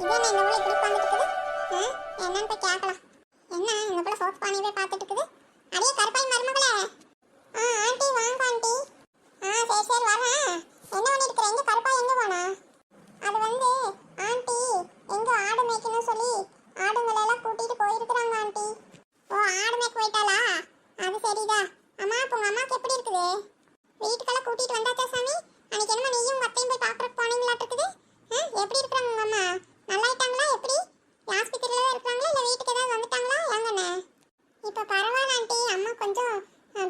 இது என்ன இந்த புள்ள இப்படி உட்கார்ந்துட்டு இருக்குது? என்னன்னு போய் கேட்கலாம். என்ன இந்த புள்ள சோப்பு பானையவே பார்த்துட்டு இருக்குது? அடியே கருப்பாய் மருமகளே. ஆண்டி வாங்க ஆண்டி. சரி சரி வரேன். என்ன பண்ணிட்டு இருக்கற? எங்க கருப்பாய் எங்க போனா? அது வந்து ஆண்டி எங்க ஆடு மேய்க்கணும் சொல்லி ஆடுங்களை எல்லாம் கூட்டிட்டு போயிருக்காங்க ஆண்டி. ஓ ஆடு மேய்க்க போயிட்டாளா? அது சரிதா. அம்மா அப்ப உங்க அம்மாக்கு எப்படி இருக்குது? வீட்டுக்கெல்லாம் கூட்டிட்டு வந்தாச்சா சாமி? அன்னைக்கு என்னமா நீயும் உங்க அத்தையும் போய் பாக்குறதுக்கு போனீங்களாட்டு இருக்குது? எப்படி இருக்காங்க உங்க அம்மா? நல்லா ஆயிட்டாங்களா? எப்படி ஆஸ்பத்திரியில தான் இருக்காங்களா இல்ல வீட்டுக்கு ஏதாவது வந்துட்டாங்களா? எங்கண்ணே இப்ப பரவாயில்ல ஆண்டி. அம்மா கொஞ்சம்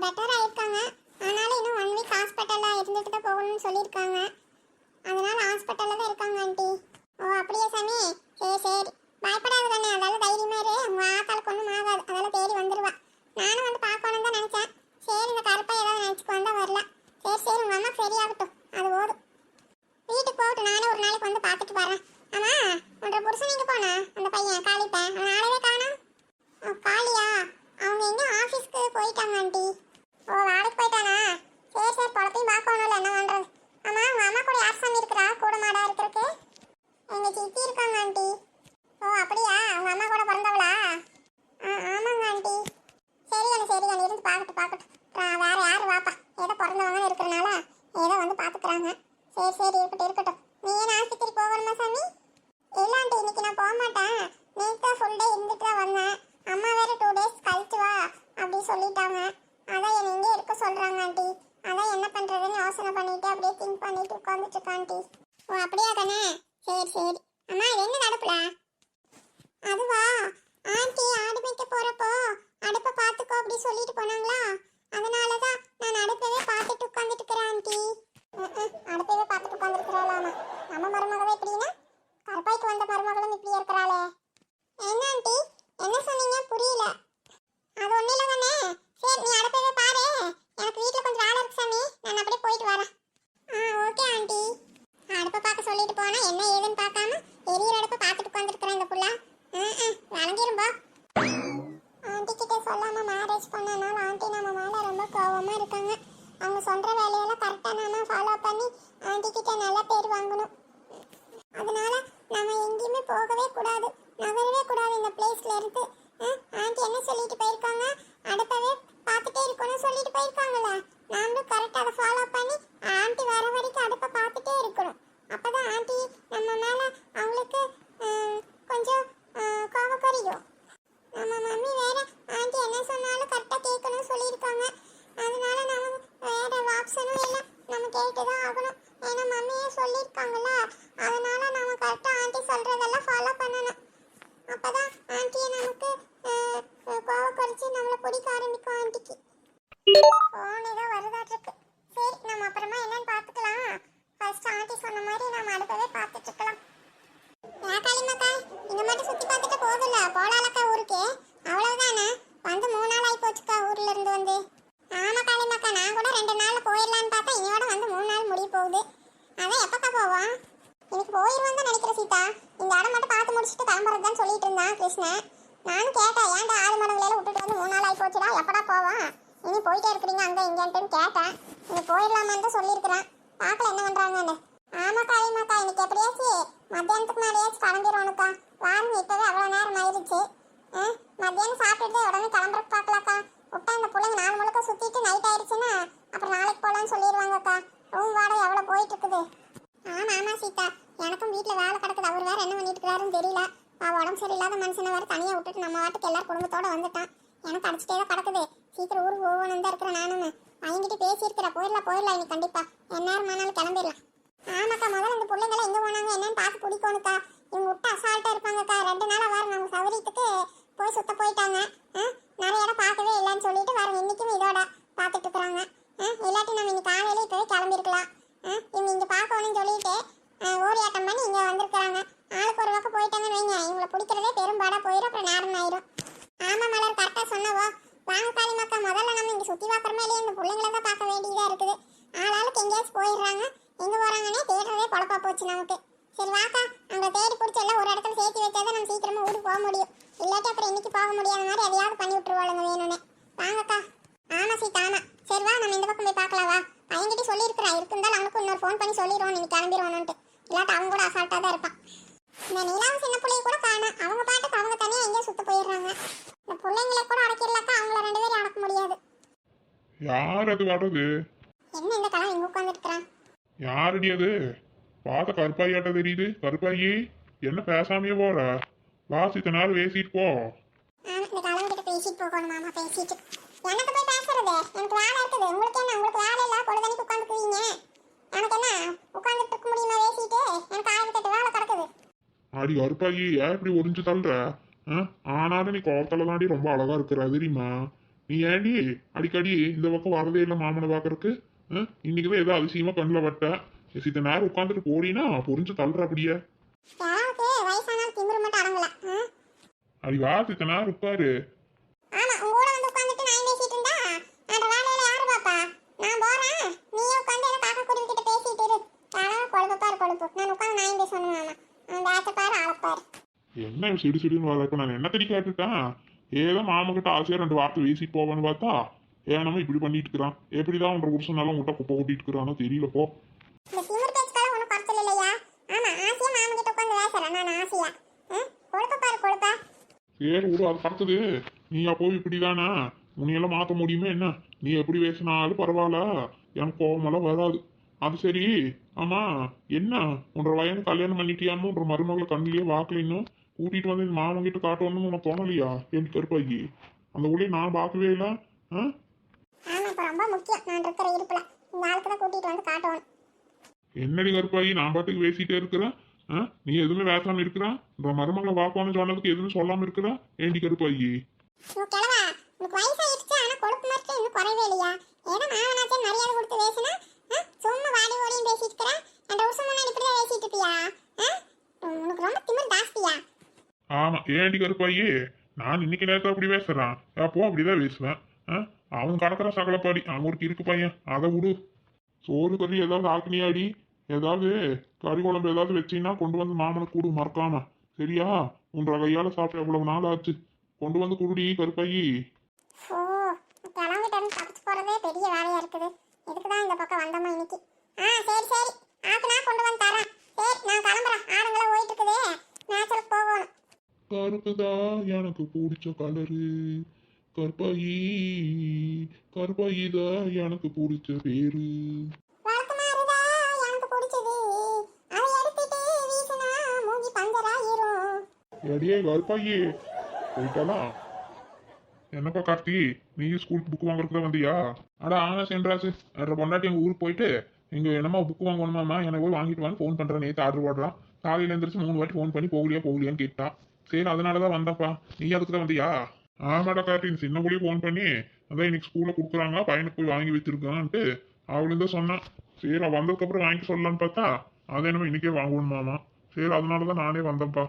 பெட்டர் ஆயிருக்காங்க. ஆனாலும் இன்னும் 1 வீக் ஹாஸ்பிட்டல்ல இருந்துட்டு தான் போகணும்னு சொல்லியிருக்காங்க. அதனால ஹாஸ்பிட்டல்ல தான் இருக்காங்க ஆண்டி. ஓ அப்படியே சாமி. சரி சரி பயப்படாத தானே. அதால தைரியமா இரு. உங்க ஆத்தாளுக்கு ஒன்றும் ஆகாது. அதால தேடி வந்துருவா. நானும் வந்து பார்க்கணும் தான் நினைச்சேன். சரி இந்த கருப்பை ஏதாவது நினைச்சுக்கு வந்தா வரல. சரி சரி உங்க அம்மா சரியாகட்டும். அது ஓடும். வீட்டுக்கு போகட்டும். நானே ஒரு நாளைக்கு வந்து பார்த்துட்டு வரேன். ஆமா உன்ற புருஷன் எங்க போனா? அந்த பையன் காளிப்பேன் அவன் ஆளவே காணோம். காளியா? அவங்க எங்க ஆஃபீஸ்க்கு போயிட்டாங்க ஆண்டி. ஓ வேலைக்கு போயிட்டானா? சரி சரி பொழப்பையும் பார்க்கணும்ல என்ன பண்றது. ஆமா உங்க அம்மா கூட யார் சாமி இருக்கிறா கூட மாடா இருக்கிறதுக்கு? எங்க சித்தி இருக்காங்க ஆண்டி. ஓ அப்படியா? உங்க அம்மா கூட பிறந்தவளா? ஆமாங்க ஆண்டி. சரி இருந்து பார்க்கட்டும். வேற யாரு வாப்பா. ஏதோ பிறந்தவங்க இருக்கிறனால ஏதோ வந்து பார்த்துக்கிறாங்க. சரி இருக்கட்டும். நீ ஏன் ஆஸ்பத்திரி போகணுமா சாமி? இல்ல ஆண்டி இன்னைக்கு நான் போக மாட்டேன். நேற்று ஃபுல் டே இருந்துட்டு தான் வந்தேன். அம்மா வேற 2 டேஸ் கழிச்சு வா அப்படி சொல்லிட்டாங்க. அதான் என்னை இங்கே இருக்க சொல்றாங்க ஆண்டி. அதான் என்ன பண்றதுன்னு யோசனை பண்ணிட்டு அப்படியே திங்க் பண்ணிட்டு உட்காந்துட்டு இருக்கேன் ஆண்டி. ஓ அப்படியா கண்ணே? சரி அம்மா இது என்ன நடப்புல? அதுவா ஆண்டி ஆடு மேய்க்க போறப்போ அடுப்பை பார்த்துக்கோ அப்படி சொல்லிட்டு போனாங்களா. அதனாலதான் நான் அடுப்பவே பார்த்துட்டு உட்காந்துட்டு இருக்கிறேன் ஆண்டி. அடுப்பவே பார்த்துட்டு உட்காந்துருக்கிறாளாமா. நம்ம மருமகவே எப்படின்னா கருப்பாய்க்கு வந்த மருமகளும் இப்படி இருக்கிறாளே. என்ன ஆண்டி என்ன சொன்னீங்க? புரியல. அது ஒண்ணு இல்ல தானே. சரி நீ அடுப்பவே பாரு. எனக்கு வீட்டுல கொஞ்சம் வேலை இருக்கு சாமி. நான் அப்படியே போயிட்டு வரேன். Okay aunty. அடுப்பை பார்க்க சொல்லிட்டு போனா என்ன ஏதுன்னு பார்க்காம எரியிற அடுப்பை பார்த்துட்டு உட்காந்துருக்கிறேன் இந்த புள்ள. வழங்கிரும்பா. ஆண்டி கிட்ட சொல்லாம மேரேஜ் பண்ணனால ஆண்டி நம்ம மேல ரொம்ப கோவமா இருக்காங்க. அவங்க சொல்ற வேலையெல்லாம் கரெக்டா நாம ஃபாலோ பண்ணி ஆண்டி கிட்ட நல்ல பேர் வாங்கணும். அதனால நாம எங்கேயுமே போகவே கூடாது, நகரவே கூடாது இந்த பிளேஸ்ல இருந்து. ஆண்டி என்ன சொல்லிட்டு போயிருக்காங்க? அடுப்பவே பார்த்துட்டே இருக்கணும்னு சொல்லிட்டு போயிருக்காங்களா. நாமளும் கரெக்டா அதை ஃபாலோ பண்ணி ஆண்டி வர வரைக்கும் அடுப்பை பார்த்துட்டே இருக்கணும். அப்பதான் ஆண்டி நம்ம மேல அவங்களுக்கு கொஞ்சம் கோவம் குறையும். நம்ம மம்மி வேற ஆண்டி என்ன சொன்னாலும் கரெக்டா கேட்கணும்னு சொல்லியிருக்காங்க. அதனால நம்ம வேற ஆப்ஷனும் இல்லை, நம்ம கேட்டுதான் ஆகணும். ஏன்னா மம்மியே சொல்லியிருக்காங்கல்ல. அதனால நம்ம கரெக்டா ஆண்டி சொல்றதெல்லாம் ஃபாலோ பண்ணணும். அப்பதான் ஆண்டியை நமக்கு கோவம் குறைச்சி நம்மளை பிடிக்க ஆரம்பிக்கும் ஆண்டிக்கு. போன் ஏதோ வருதாட்டிருக்கு. சரி நம்ம அப்புறமா என்னன்னு பார்த்துக்கலாம். ஃபர்ஸ்ட் ஆண்டி சொன்ன மாதிரி நம்ம அடுப்பவே பார்த்துட்டு இருக்கலாம். காளிமாக்கா இந்த மட்டும் சுத்தி பார்த்துட்டு போதும்ல. போலாலக்கா ஊருக்கு அவ்வளவுதானே. வந்து 3 நாள் ஆகி போச்சுக்கா ஊர்ல இருந்து வந்து. ஆமா காளிமாக்கா நான் கூட 2 நாள்ல போயிடலான்னு பார்த்தா இன்னையோட வந்து 3 நாள் முடிய போகுது. அதான் எப்பக்கா போவோம்? இன்னைக்கு போயிடுவாங்க நினைக்கிறேன் சீதா. இந்த இடம் மட்டும் பார்த்து முடிச்சுட்டு கிளம்புறதுதான் சொல்லிட்டு இருந்தான் கிருஷ்ணன். நானும் கேட்டேன் ஏன்டா ஆடு மாடுகளை விட்டுட்டு வந்து 3 நாள் ஆகி போச்சுடா எப்படா போவோம் இனி போயிட்டே இருக்கிறீங்க அங்க இங்கன்ட்டுன்னு கேட்டேன். நீ போயிடலாமான்னு தான் சொல்லியிருக்கிறேன். பார்க்கல என்ன பண்றாங்கன்னு. ஆமா காளிமாக்கா இன்னைக்கு எப்படியாச்சு மத்தியானத்துக்கு மேலேயாச்சும் கிளம்பிடுவானுக்கா. வாருங்க இப்பவே அவ்வளோ நேரம் ஆயிடுச்சு. மத்தியானம் சாப்பிட்டுட்டு உடனே கிளம்புறக்கு பார்க்கலாக்கா. விட்டா இந்த பிள்ளைங்க 4 முழுக்க சுத்திட்டு நைட் ஆயிடுச்சுன்னா அப்புறம் நாளைக்கு போகலான்னு சொல்லிடுவாங்கக்கா. ரூம் வாடகை எவ்வளோ போயிட்டு இருக்குது. ஆமா சீதா எனக்கும் வீட்டில் வேலை கிடக்குது. அவர் வேற என்ன பண்ணிட்டு இருக்கிறாருன்னு தெரியல. உடம்பு சரியில்லாத மனுஷனை வேற தனியாக விட்டுட்டு நம்ம வாட்டுக்கு எல்லாரும் குடும்பத்தோட வந்துட்டான். எனக்கு அடிச்சுட்டே தான் கிடக்குது. சீக்கிரம் ஊருக்கு போகணும் தான் இருக்கிறேன். நானும் பையன்கிட்ட பேசியிருக்கிறேன். போயிடலாம் இன்னைக்கு கண்டிப்பா. எந்நேரம் ஆனாலும் கிளம்பிடலாம். ஆமாக்கா முதல்ல இந்த பிள்ளைங்களாம் எங்கே போனாங்க என்னன்னு பார்த்து பிடிக்கணுக்கா. இவங்க விட்டு அசால்ட்டாக இருப்பாங்கக்கா. 2 நாளாக வேறு நம்ம சௌகரியத்துக்கு போய் சுத்த போயிட்டாங்க. நிறைய இடம் பார்க்கவே இல்லைன்னு சொல்லிட்டு வேறு இன்னைக்கும் இதோட பார்த்துட்டு இருக்கிறாங்க. இல்லாட்டி நம்ம இன்னைக்கு காலையில இப்போவே கிளம்பிருக்கலாம். இவங்க இங்கே பார்க்கணும்னு சொல்லிட்டு ஓரியாட்டம் பண்ணி இங்கே வந்திருக்கிறாங்க. ஆளுக்கு ஒரு பக்கம் போயிட்டாங்கன்னு வைங்க இவங்களை பிடிக்கிறதே பெரும்பாடாக போயிடும். அப்புறம் நேரம் ஆயிரும். ஆமாம் மலர் கரெக்டாக சொன்னவோ. வாங்க காளிமாக்கா முதல்ல நம்ம இங்கே சுற்றி பார்க்குறமே இல்லையே இந்த பிள்ளைங்களை தான் பார்க்க வேண்டியதாக இருக்குது. ஆளாளுக்கு எங்கேயாச்சும் போயிடுறாங்க. எங்கே போகிறாங்கன்னே தேடுறதே பொழப்பா போச்சு நமக்கு. சரி வாக்கா அங்கே தேடி பிடிச்சி எல்லாம் ஒரு இடத்துல சேர்த்து வச்சாதான் நம்ம சீக்கிரமா ஊருக்கு போக முடியும். இல்லாட்டி அப்புறம் இன்னைக்கு போக முடியாத மாதிரி எதையாவது பண்ணி விட்டுருவாளுங்க வேணும்னு. வாங்கக்கா. ஆமா சீதா ஆமா. சரி வா நம்ம இந்த பக்கம் போய் பார்க்கலாம். வா பையன்கிட்ட சொல்லியிருக்கிறா இருக்குந்தாலும் அவனுக்கு இன்னொரு ஃபோன் பண்ணி சொல்லிடுவோம் நீ கிளம்பிடுவோன்னுட்டு. இல்லாட்டி அவங்க கூட அசால்ட்டாக தான் இருப்பான். இந்த நிலாவும் சின்ன பிள்ளைய கூட காணோம். அவங்க பாட்டுக்கு அவங்க தனியா எங்கேயோ சுத்த போயிடுறாங்க. இந்த பிள்ளைங்களை கூட அடக்கிடலாக்கா அவங்கள 2 பேரும் அடக்க முடியாது. யார் அது வர்றது? என்ன இந்த கலவை இங்க உட்கார்ந்துட்டு இருக்கான்? யாருடி அது? பார்த்த கருப்பாயியாட்ட தெரியுது. கருப்பாயி என்ன பேசாமையே போற? வாசி இத்தனை நாள் பேசிட்டு போ. இந்த கலவை கிட்ட பேசிட்டு போகணும் மாமா. பேசிட்டு எனக்கு போய் பேசுறது எனக்கு வேலை இருக்குது. உங்களுக்கு என்ன? உங்களுக்கு வேலை இல்ல? பொழுதனைக்கு உட்காந்துக்குவீங்க. எனக்கு என்ன உட்காந்துட்டு இருக்க முடியுமா பேசிட்டு? எனக்கு 1008 வேலை கிடக்குது. அடி கருப்பாயி ஏன் இப்படி ஒளிஞ்சு தள்ளுற? ஆனாலும் நீ கோலத்துல தாண்டி ரொம்ப அழகா இருக்கிற தெரியுமா? நீ ஏண்டி அடிக்கடி இந்த பக்கம் வரதே இல்லை மாமனை பாக்குறதுக்கு? இன்னைக்குதான் ஏதோ அதிசயமா கண்ணில் பட்ட. இத்தனை நேரம் உட்காந்துட்டு போறீன்னா புரிஞ்சு தள்ளுற அப்படியே. யாருக்கு வயசானாலும் திமிரு மட்டும் அடங்கல. அடி வா இத்தனை நேரம் உட்காரு. ஆமா உங்களோட வந்து உட்காந்துட்டு நான் பேசிட்டு இருந்தா அந்த வேலையில யாரு பாப்பா? நான் போறேன். நீயே உட்காந்து என்ன காக்கா குருவி கிட்ட பேசிட்டு இரு. யாராவது கொழுப்பாரு கொழுப்பு. நான் உட்காந்து நான் பேசணும் மாமா. அந்த ஆச்சப்பாரு ஆளப்பாரு. என்ன சிடு சிடுன்னு வரப்ப நான் என்ன தெரிய கேட்டுட்டேன். ஏதோ மாமா கிட்ட ஆசையா 2 வார்த்தை பேசிட்டு போவேன்னு பார்த்தா ஏனமா இப்படி பண்ணிட்டு இருக்கிறான். எப்படிதான் உன்ற புருஷனால உங்கள்கிட்ட குப்பை கூட்டிட்டு இருக்கிறானோ தெரியல போ. இந்த திமிரு பேச்சுக்கால ஒன்றும் குறைச்சல் இல்லையா? ஆமா ஆசையா மாமா கிட்ட உட்காந்து பேசுறேன் நான் ஆசையா. கொழுப்பா பாரு கொழுப்பா. சரி விடு, அது படுத்தது. நீயா போய் இப்படிதானா? உன்னையெல்லாம் மாற்ற முடியுமே என்ன? நீ எப்படி பேசினாலும் பரவாயில்ல, எனக்கு கோபமெல்லாம் வராது. அது சரி. ஆமா என்ன உன்ற வயனு கல்யாணம் பண்ணிட்டியான்னு உன்ற மருமகளை கண்ணிலேயே வாக்கல இன்னும் கூட்டிட்டு வந்து இந்த மாமன் கிட்ட காட்டணும்னு உனக்கு தோணலையா? என் கருப்பாகி அந்த ஊழியை நான் பார்க்கவே இல்லை. ஆமா இப்ப ரொம்ப முக்கியம். நான் இருக்கிற இருப்புல இந்த ஆளுக்கு தான் கூட்டிட்டு வந்து காட்டணும். என்னடி கருப்பாகி நான் பாட்டுக்கு பேசிட்டே இருக்கிறேன். நீ எதுவுமே பேசாம இருக்கிறான். இந்த மருமகளை வாக்கணும்னு சொன்னதுக்கு எதுவும் சொல்லாம இருக்கிறா? ஏண்டி கருப்பாகி? கிழவா உனக்கு வயசாயிடுச்சு. ஆனா கொழுப்பு மட்டும் இன்னும் குறையவே இல்லையா? ஏன்னா மாமனாச்சே மரியாதை கொடுத்து பேசினா சும்மா வாடி ஓடியும் பேசிட்டு இருக்கிறேன். 2 வருஷம் முன்னாடி இப்படிதான் பேசிட்டு இருப்பியா? உனக்கு ரொம்ப திமிரு ஜாஸ்தியா? ஆமா ஏண்டி கருப்பாயி நான் இன்னைக்கு நேரத்தை அப்படி பேசுறான். அப்போ அப்படிதான் பேசுவேன். அவன் கடக்கிற சகலப்பாடி அவங்களுக்கு இருக்கு பையன். அதை விடு. சோறு கறி ஏதாவது ஆக்கினியாடி? ஏதாவது கறி குழம்பு ஏதாவது வச்சீங்கன்னா கொண்டு வந்து மாமனுக்கு கூடு மறக்காம. சரியா? உன்ற கையால சாப்பிட்டு எவ்வளவு நாள் ஆச்சு. கொண்டு வந்து குடுடி கருப்பாயி. ஓ கிளம்பிட்டு இருந்து தப்பிச்சு போறதே பெரிய வேலையா இருக்குது. இதுக்குதான் இந்த பக்கம் வந்தோமா இன்னைக்கு. சரி சரி ஆக்குனா கொண்டு வந்து தரேன். சரி நான் கிளம்புறேன். ஆடுங்களாம் ஓடிட்டு இருக்குதே, மேட்சுக்கு போகணும். கருப்புதான் எனக்கு பிடிச்ச கலரு. கருப்பாயி கருப்பாயிதான் எனக்கு பிடிச்ச பேரு. வழக்கமாறுதா எனக்கு பிடிச்சது. அதை எடுத்துட்டு வீசினா மூஞ்சி பஞ்சராயிரும். எடியே கருப்பாயி போயிட்டாலா? என்னப்பா கார்த்தி, நீ ஸ்கூலுக்கு புக் வாங்குறதுக்கு தான் வந்தியா? அட ஆனா சென்றாசு பொண்டாட்டி எங்கள் ஊருக்கு போயிட்டு இங்கே என்னம்மா புக் வாங்கணுமாம்மா, எனக்கு போய் வாங்கிட்டு வான்னு ஃபோன் பண்ணுறேன். நேற்று ஆர்டர் போடுறான். காலையில் எழுந்திரிச்சு 3 வாட்டி ஃபோன் பண்ணி போகலையான்னு கேட்டான். சரி அதனால தான் வந்தப்பா. நீ அதுக்கு தான் வந்தியா? ஆமாடா கார்த்தி, சின்ன புள்ளியே ஃபோன் பண்ணி அதான் இன்னைக்கு ஸ்கூலில் கொடுக்குறாங்க, பையனுக்கு போய் வாங்கி வச்சிருக்கான்ட்டு அவளும் தான் சொன்னான். சரி நான் வந்ததுக்கப்புறம் வாங்கி சொல்லலான்னு பார்த்தா அதை என்னமோ இன்னைக்கே வாங்கணுமாமா. சரி அதனால தான் நானே வந்தேன்ப்பா.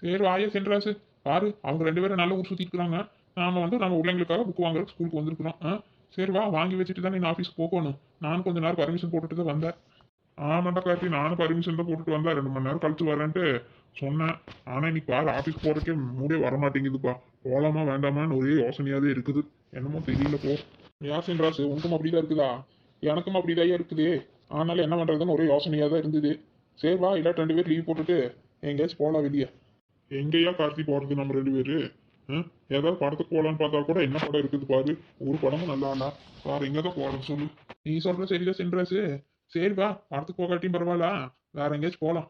சரி வாயா சென்றாசு பாரு, அவங்க 2 பேரும் நல்ல ஊர் சுற்றிட்டு இருக்காங்க. நாம நம்ம பிள்ளைங்களுக்காக புக் வாங்குற ஸ்கூலுக்கு வந்திருக்கிறோம். சரி வா, வாங்கி வச்சுட்டு தான் நீ ஆஃபீஸ்க்கு போகணும். நானும் கொஞ்ச நேரம் பர்மிஷன் போட்டுட்டு தான் வந்தேன். ஆமாண்டா கார்த்தி, நானும் பர்மிஷன் தான் போட்டுட்டு வந்தேன். 2 மணி நேரம் கழிச்சு வரேன்ட்டு சொன்னேன். ஆனால் இன்னைக்கு பாரு ஆஃபீஸ் போகிறக்கே மூடே வரமாட்டேங்குதுப்பா. போகலாமா வேண்டாமான்னு ஒரே யோசனையாகவே இருக்குது. என்னமோ தெரியல போ. யாசின் ராசு உனக்கும் அப்படிதான் இருக்குதா? எனக்கும் அப்படிதான் இருக்குது. ஆனாலும் என்ன பண்ணுறதுன்னு ஒரே யோசனையாக தான் இருந்தது. சரி வா, இல்லாட்டி 2 பேர் லீவ் போட்டுட்டு எங்கேயாச்சும் போகலாம் வெளியே. எங்கேயா கார்த்தி போகிறது நம்ம 2 பேர்? ஏதாவது படத்துக்கு போகலான்னு பார்த்தா கூட என்ன படம் இருக்குது பாரு. ஒரு படமும் நல்லா இல்ல. வேறு எங்கே தான் போகிறது சொல்லு. நீ சொல்கிற சரிதான் சென்றாசு. சரி வா, படத்துக்கு போகாட்டியும் பரவாயில்ல, வேற எங்கேயாச்சும் போகலாம்.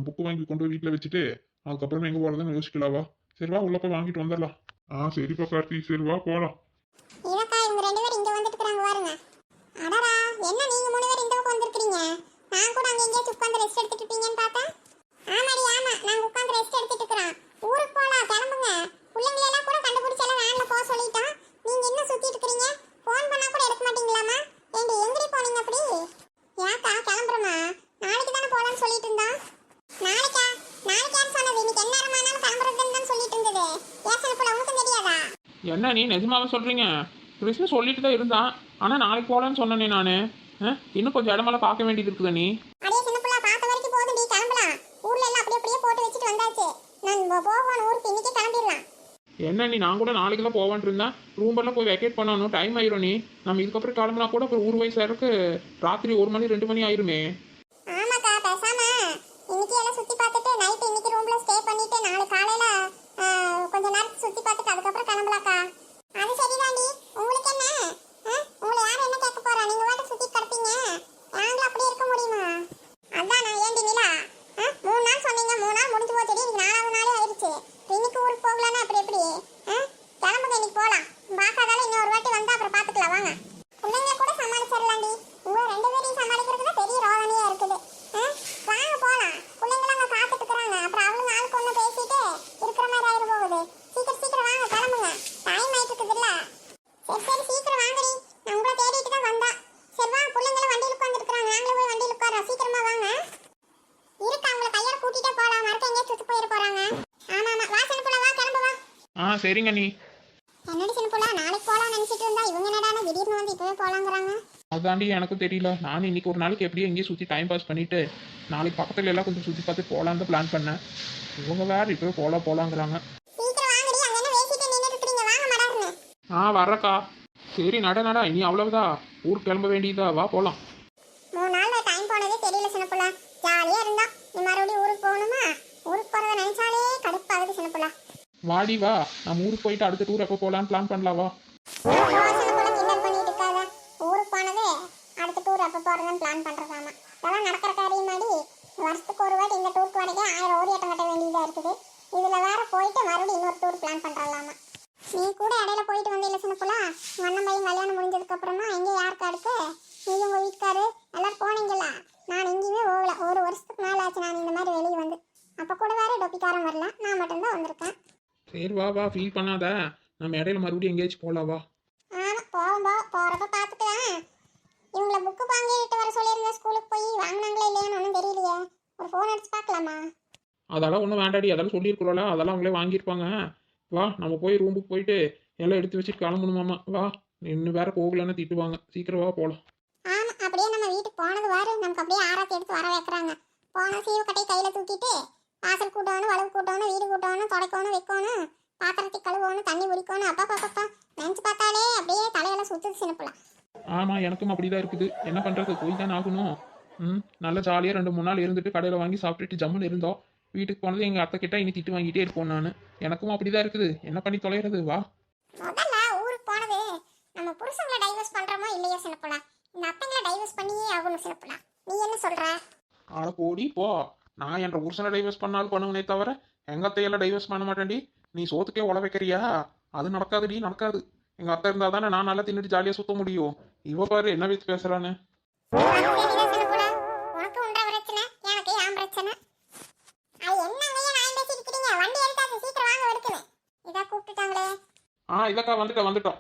புக்கு வாங்கி கொண்டு போய் வீட்டில் வச்சுட்டு அதுக்கப்புறமா எங்கே போகிறதுன்னு யோசிக்கலாவா? சரி வா, உள்ள போய் வாங்கிட்டு வந்துடலாம். சரிப்பா கார்த்தி, சரி வா போகலாம். இதக்கா இவங்க 2 பேரும் இங்க வந்துட்டு இருக்காங்க பாருங்க. அடடா என்ன நீங்க 3 பேர் இந்த பக்கம் வந்திருக்கீங்க? நான் கூட அங்க எங்கேயாச்சும் உட்கார்ந்து ரெஸ்ட் எடுத்துட்டு இருப்பீங்கன்னு பார்த்தா. ஆமாடி ஆமா, நாங்க உட்கார்ந்து ரெஸ்ட் எடுத்துட்டு இருக்கோம். ஊருக்கு போலாம் கிளம்புங்க. பிள்ளைங்களை எல்லாம் கூட கண்டுபிடிச்சு எல்லாம் வேன்ல போக சொல்லிட்டோம். நீங்க என்ன சுத்திட்டு இருக்கீங்க? ஃபோன் பண்ணா கூட எடுக்க மாட்டீங்களாமா? ஏண்டி எங்கடி போனீங்க அப்படி? யாக்கா கிளம்புறமா? நாளைக்கு தானே போலான்னு சொல்லிட்டு இருந்தோம். நாளைக்கா? நாளைக்கான்னு சொன்னது இன்னைக்கு என்ன நேரமானாலும் கிளம்புறதுன்னு தான் சொல்லிட்டு இருந்தது. ஏசன போல உனக்கும் தெரியாதா? என்ன நீ நிஜமாவே சொல்கிறீங்க? கிருஷ்ண சொல்லிட்டு தான் இருந்தான். ஆனால் நாளைக்கு போகலான்னு சொன்னேனே நான். இன்னும் கொஞ்சம் இடமெல்லாம் பார்க்க வேண்டியது இருக்குதா நீ? அடே சின்ன புள்ள, பார்த்த வரைக்கும் போதும். நீ கிளம்பலாம். ஊர்ல எல்லாம் அப்படியே போட்டு வச்சுட்டு வந்தாச்சு. நான் போகணும் ஊருக்கு, இன்னைக்கே கிளம்பிடலாம். என்ன நீ, நான் கூட நாளைக்கு தான் போவான்ட்டு இருந்தேன். ரூம்பெல்லாம் போய் வெக்கேட் பண்ணணும், டைம் ஆயிரும். நீ நம்ம இதுக்கப்புறம் கிளம்புனா கூட அப்புறம் ஊர் வயசு சேரக்கு ராத்திரி 1 மணி 2 மணி ஆயிருமே. ஆமாக்கா, பேசாம இன்னைக்கு எல்லாம் சுத்தி பார்த்துட்டு நைட் இன்னைக்கு ரூம்ல சரிங்க நீ. என்னடி சின்ன புள்ள நாளைக்கு போகலாம்னு நினைச்சிட்டு இருந்தா இவங்க என்னடானா திடீர்னு வந்து இப்பவே போலாங்கிறாங்க. அதாண்டி எனக்கும் தெரியல. நான் இன்னைக்கு ஒரு நாளைக்கு எப்படியும் எங்கேயும் சுற்றி டைம் பாஸ் பண்ணிட்டு நாளைக்கு பக்கத்துல எல்லாம் கொஞ்சம் சுற்றி பார்த்து போகலான்னு தான் பிளான் பண்ணேன். இவங்க வேற இப்போவே போகலாங்கிறாங்க. சீக்கிரம் வாங்கடி, அங்க என்ன பேசிட்டு நின்னுட்டு இருக்கீங்க, வாங்க மடார்னு. வர்றக்கா. சரி நட இனி அவ்வளவுதா, ஊருக்கு கிளம்ப வேண்டியதா, வா போகலாம். 3 நாள்ல டைம் போனதே தெரியல சின்ன புள்ள. ஜாலியா இருந்தா நீ மறுபடியும் ஊருக்கு போகணுமா? ஊருக்கு போறத நினைச்சாலே கடுப்பாகுது சின்ன புள்ள. வாடி வா, நம்ம ஊருக்கு போயிட்டு அடுத்த டூர் எப்போ போகலான்னு பிளான் பண்ணலாம் வா. சின்ன புள்ள கிண்டல் பண்ணிட்டு இருக்காத. ஊருக்கு போனது அடுத்த டூர் எப்ப போறதுன்னு பிளான் பண்றதாமா. இதெல்லாம் நடக்கிற காரியமாடி. வருஷத்துக்கு ஒரு வாட்டி இந்த டூருக்கு வரைக்கும் 1000 ஓரியாட்டம் கட்ட வேண்டியதா இருக்குது. இதுல வேற போயிட்டு மறுபடியும் இன்னொரு டூர் பிளான் பண்றலாமா. நீ கூட இடையில போயிட்டு வந்தில்ல சின்ன புள்ள, அண்ணன் பையன் கல்யாணம் முடிஞ்சதுக்கு அப்புறமா எங்க யாருக்கு அடுத்து நீ உங்க வீட்டுக்காரு எல்லாரும் போனீங்களா? நான் எங்கேயுமே போகல. ஒரு வருஷத்துக்கு மேல ஆச்சு நான் இந்த மாதிரி வெளியே வந்து. அப்ப கூட வேற டொப்பிக்காரன் வரல, நான் மட்டும்தான் வந்திருக்கேன். சரி வா வா, ஃபீல் பண்ணாத. நம்ம இடையில மறுபடியும் எங்கேயாச்சும் போகலாம் வா. ஆமா போறப்ப பாத்துக்கலாம். இவங்களை புக்கு வாங்கிட்டு வர சொல்லியிருந்த ஸ்கூலுக்கு போய் வாங்கினாங்களா இல்லையான்னு ஒன்றும் தெரியலையே. ஒரு ஃபோன் அடிச்சு பார்க்கலாமா? அதெல்லாம் ஒன்றும் வேண்டாடி, அதெல்லாம் சொல்லியிருக்கிறோம்ல, அதெல்லாம் அவங்களே வாங்கியிருப்பாங்க. வா நம்ம போய் ரூமுக்கு போயிட்டு எல்லாம் எடுத்து வச்சுட்டு கிளம்பணுமாமா. வா, இன்னும் வேற போகலன்னு திட்டுவாங்க. சீக்கிரம் வா போகலாம். ஆமா, அப்படியே நம்ம வீட்டுக்கு போனது வாரு, நமக்கு அப்படியே ஆராத்தி எடுத்து வர வைக்கிறாங்க. போன சீவு கட்டை கையில தூக்கிட்டு வாசல் கூட்டணும், வளவு கூட்டணும், வீடு கூட்டணும், துடைக்கணும், வைக்கணும், பாத்திரத்தை கழுவணும், தண்ணி குடிக்கணும். அப்பா நினைச்சு பார்த்தாலே அப்படியே தலையெல்லாம் சுத்துது சின்னப்பலாம். ஆமாம், எனக்கும் அப்படிதான் இருக்குது. என்ன பண்ணுறது, போய் தான் ஆகணும். நல்லா ஜாலியாக 2-3 நாள் இருந்துட்டு கடையில் வாங்கி சாப்பிட்டுட்டு ஜம்முன்னு இருந்தோம். வீட்டுக்கு போனது எங்கள் அத்தை கிட்ட இனி திட்டு வாங்கிட்டே இருப்போம். நான் எனக்கும் அப்படிதான் இருக்குது. என்ன பண்ணி தொலைகிறது வா. முதல்ல ஊருக்கு போனது நம்ம புருஷங்களை டைவர்ஸ் பண்றோமோ இல்லையோ சின்னப்பலாம், இந்த அத்தைங்களை டைவர்ஸ் பண்ணியே ஆகணும் சின்னப்பலாம். நீ என்ன சொல்ற? ஆளை போடி போ. நான் என் புருஷனை டைவர்ஸ் பண்ணாலும் பண்ணுவனே தவிர எங்கள் அத்தையெல்லாம் டைவர்ஸ் பண்ண மாட்டேன்டி. நீ சோத்துக்கே உழ வைக்கிறியா? அது நடக்காதுடி, நடக்காது. எங்கள் அத்தை இருந்தால் தானே நான் நல்லா தின்னுட்டு ஜாலியாக சுத்த முடியும். இவ பாரு என்ன வச்சு பேசுகிறான்னு. உனக்கு உண்டா பிரச்சனை, எனக்கு ஏன் பிரச்சனை? அது என்னங்கய்யா நான் பேசிட்டு இருக்கீங்க? வண்டி எடுத்தாச்சு, சீக்கிரம் வாங்க எடுக்கணும். இதா கூப்பிட்டுட்டாங்களே. இதக்கா வந்துட்டோம்.